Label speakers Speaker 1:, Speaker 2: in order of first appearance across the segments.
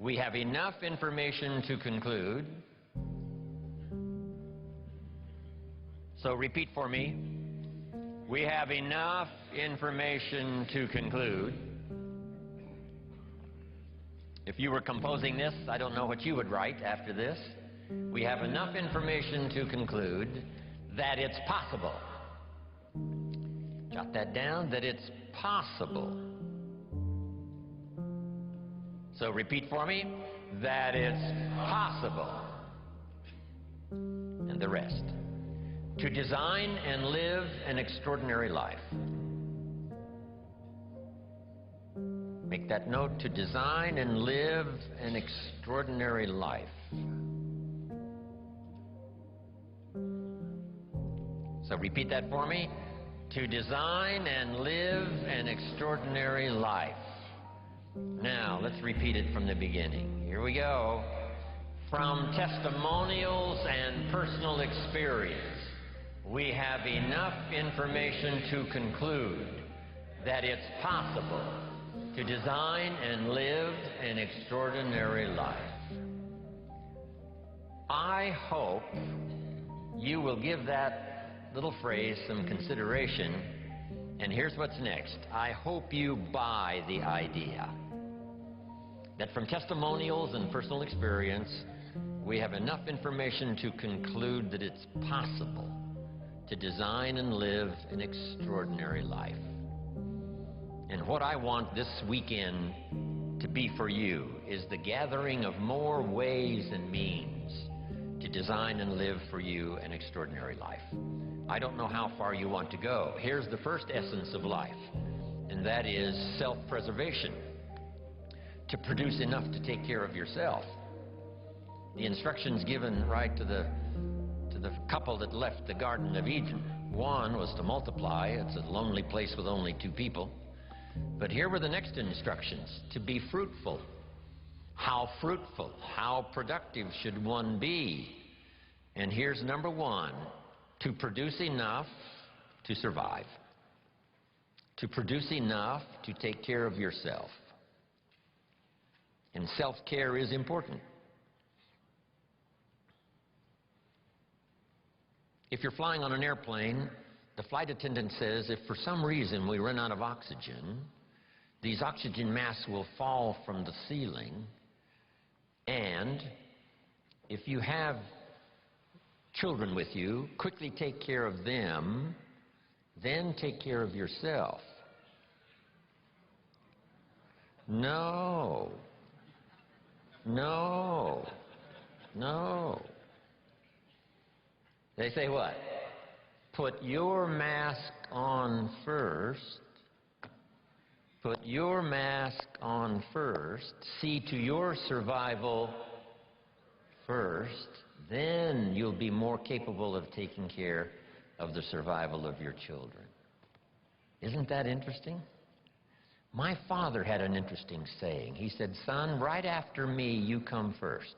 Speaker 1: We have enough information to conclude. So repeat for me. We have enough information to conclude. If you were composing this, I don't know what you would write after this. We have enough information to conclude that it's possible. Jot that down, that it's possible. So repeat for me, that it's possible. And the rest. To design and live an extraordinary life. Make that note, to design and live an extraordinary life. So repeat that for me. To design and live an extraordinary life. Now, let's repeat it from the beginning. Here we go. From testimonials and personal experience, we have enough information to conclude that it's possible to design and live an extraordinary life. I hope you will give that little phrase some consideration. And here's what's next. I hope you buy the idea that from testimonials and personal experience, we have enough information to conclude that it's possible to design and live an extraordinary life. And what I want this weekend to be for you is the gathering of more ways and means to design and live for you an extraordinary life. I don't know how far you want to go. Here's the first essence of life, and that is self-preservation. To produce enough to take care of yourself. The instructions given right to the couple that left the Garden of Eden. One was to multiply. It's a lonely place with only 2 people. But here were the next instructions, to be fruitful. How fruitful, how productive should one be? And here's number 1, to produce enough to survive. To produce enough to take care of yourself. And self-care is important. If you're flying on an airplane, the flight attendant says if for some reason we run out of oxygen, these oxygen masks will fall from the ceiling, and if you have children with you, quickly take care of them, then take care of yourself. No. No. No. They say what? Put your mask on first. Put your mask on first. See to your survival first. Then you'll be more capable of taking care of the survival of your children. Isn't that interesting? My father had an interesting saying. He said, son, right after me, you come first.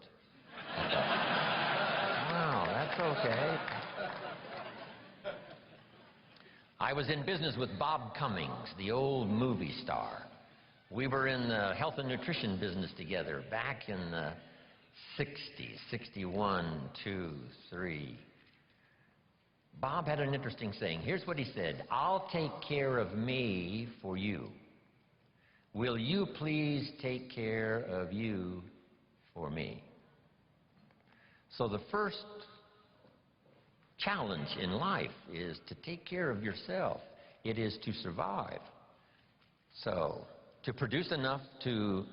Speaker 1: I thought, wow, that's okay. I was in business with Bob Cummings, the old movie star. We were in the health and nutrition business together back in the 60s, 61, 2, 3. Bob had an interesting saying. Here's what he said, I'll take care of me for you. Will you please take care of you for me? So the first challenge in life is to take care of yourself. It is to survive. So, to produce enough to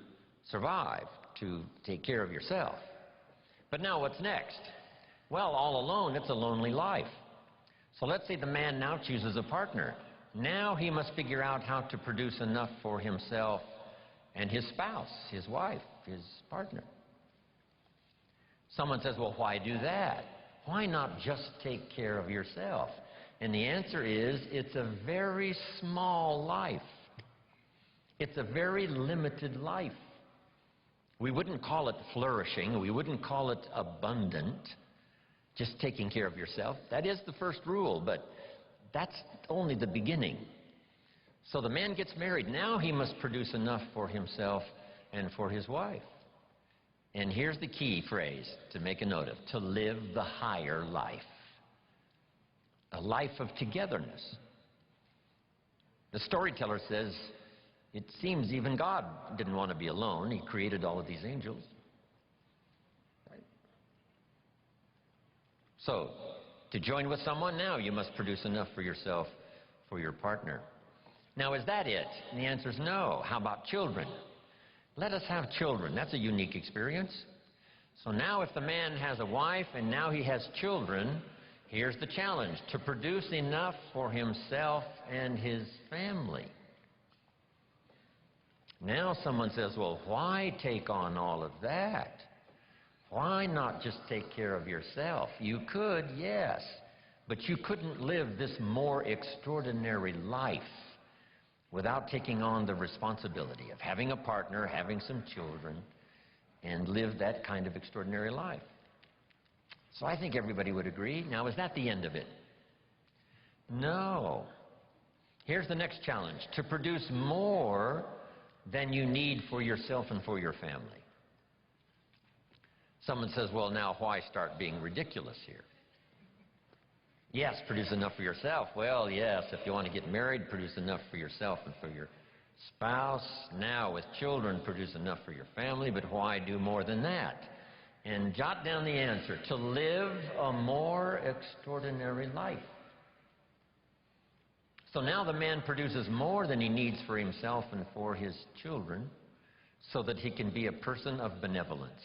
Speaker 1: survive, to take care of yourself. But now what's next? Well, all alone, it's a lonely life. So let's say the man now chooses a partner. Now he must figure out how to produce enough for himself and his spouse, his wife, his partner. Someone says, well, why do that? Why not just take care of yourself? And the answer is, it's a very small life. It's a very limited life. We wouldn't call it flourishing. We wouldn't call it abundant. Just taking care of yourself. That is the first rule, but that's only the beginning. So the man gets married. Now he must produce enough for himself and for his wife. And here's the key phrase to make a note of: to live the higher life. A life of togetherness. The storyteller says, it seems even God didn't want to be alone. He created all of these angels. Right? So, to join with someone now, you must produce enough for yourself, for your partner. Now, is that it? And the answer is no. How about children? Let us have children. That's a unique experience. So now if the man has a wife and now he has children, here's the challenge: to produce enough for himself and his family. Now someone says, well, why take on all of that? Why not just take care of yourself? You could, yes, but you couldn't live this more extraordinary life without taking on the responsibility of having a partner, having some children, and live that kind of extraordinary life. So I think everybody would agree. Now, is that the end of it? No. Here's the next challenge: to produce more than you need for yourself and for your family. Someone says, well, now why start being ridiculous here? Yes, produce enough for yourself. Well, yes, if you want to get married, produce enough for yourself and for your spouse. Now, with children, produce enough for your family, but why do more than that? And jot down the answer: to live a more extraordinary life. So now the man produces more than he needs for himself and for his children, so that he can be a person of benevolence,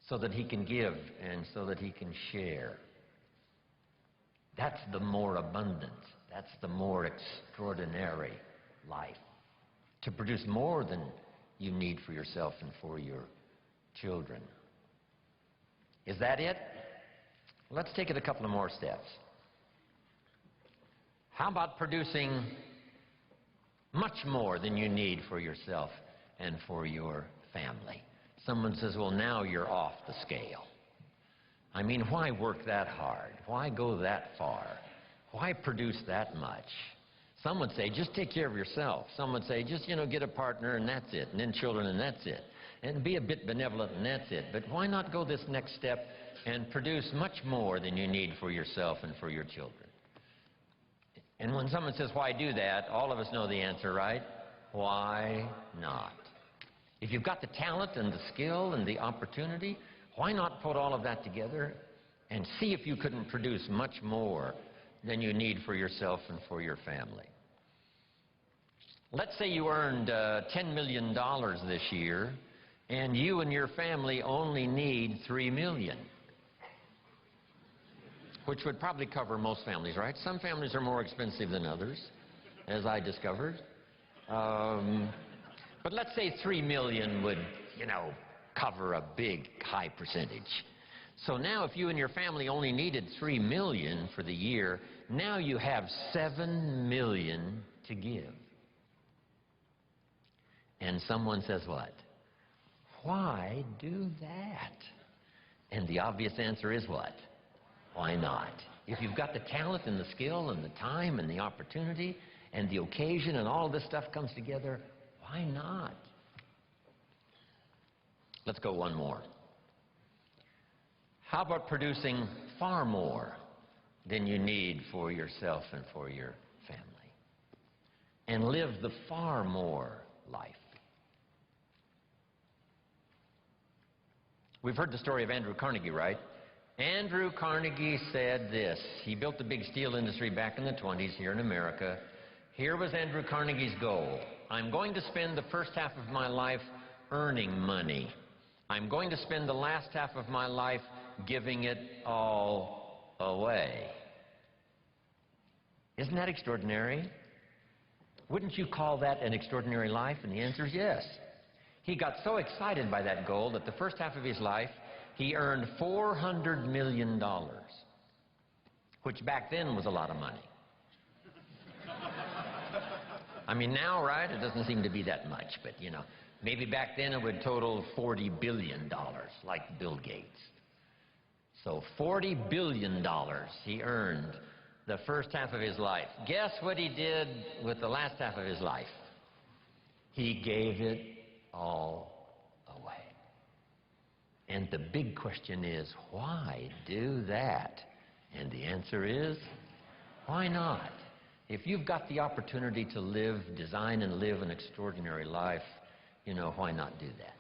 Speaker 1: so that he can give and so that he can share. That's the more abundant, that's the more extraordinary life. To produce more than you need for yourself and for your children. Is that it? Let's take it a couple of more steps. How about producing much more than you need for yourself and for your family? Someone says, well, now you're off the scale. I mean, why work that hard? Why go that far? Why produce that much? Some would say, just take care of yourself. Some would say, just, get a partner and that's it, and then children and that's it. And be a bit benevolent and that's it. But why not go this next step and produce much more than you need for yourself and for your children? And when someone says, why do that, all of us know the answer, right? Why not? If you've got the talent and the skill and the opportunity, why not put all of that together and see if you couldn't produce much more than you need for yourself and for your family? Let's say you earned $10 million this year, and you and your family only need $3 million. Which would probably cover most families, right? Some families are more expensive than others, as I discovered. But let's say $3 million would, cover a big, high percentage. So now if you and your family only needed $3 million for the year, now you have $7 million to give. And someone says what? Why do that? And the obvious answer is what? Why not? If you've got the talent and the skill and the time and the opportunity and the occasion and all this stuff comes together, why not? Let's go one more. How about producing far more than you need for yourself and for your family? And live the far more life. We've heard the story of Andrew Carnegie, right? Andrew Carnegie said this. He built the big steel industry back in the 20s here in America. Here was Andrew Carnegie's goal. I'm going to spend the first half of my life earning money. I'm going to spend the last half of my life giving it all away. Isn't that extraordinary? Wouldn't you call that an extraordinary life? And the answer is yes. He got so excited by that goal that the first half of his life he earned $400 million, which back then was a lot of money. I mean, now, right, it doesn't seem to be that much, but, maybe back then it would total $40 billion, like Bill Gates. So $40 billion he earned the first half of his life. Guess what he did with the last half of his life? He gave it all away. And the big question is, why do that? And the answer is, why not? If you've got the opportunity to live, design and live an extraordinary life, why not do that?